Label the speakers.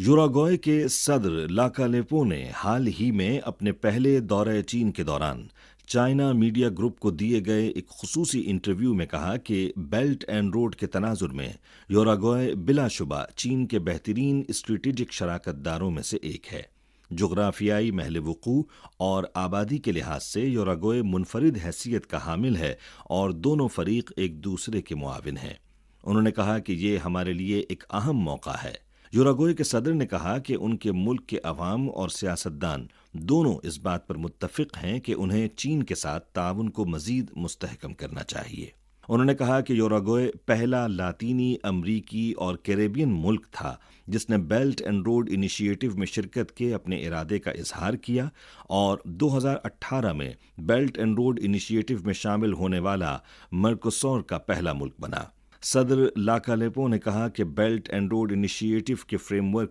Speaker 1: यूराग्वे के सदर लाकालेपो ने हाल ही में अपने पहले दौरे चीन के दौरान चाइना मीडिया ग्रुप को दिए गए एक खुसूसी इंटरव्यू में कहा कि बेल्ट एंड रोड के तनाजुर में यूराग्वे बिलाशुबा चीन के बेहतरीन स्ट्रेटेजिक शराकतदारों में से एक है। जोग्राफियाई महल वकू और आबादी के लिहाज से यूराग्वे मुनफरिद हैसियत का हामिल है और दोनों फरीक एक दूसरे के मुआविन हैं। उन्होंने कहा कि ये हमारे लिए एक अहम मौका है। यूराग्वे के सदर ने कहा कि उनके मुल्क के अवाम और सियासतदान दोनों इस बात पर मुत्तफिक हैं कि उन्हें चीन के साथ ताउन को मजीद मुस्तहकम करना चाहिए। उन्होंने कहा कि यूराग्वे पहला लातीनी अमरीकी और कैरेबियन मुल्क था जिसने बेल्ट एंड रोड इनिशिएटिव में शिरकत के अपने इरादे का इजहार किया और 2018 में बेल्ट एंड रोड इनिशिएटिव में शामिल होने वाला मर्कोसोर का पहला मुल्क बना। सदर लाकालेपो ने कहा कि बेल्ट एंड रोड इनिशिएटिव के फ्रेमवर्क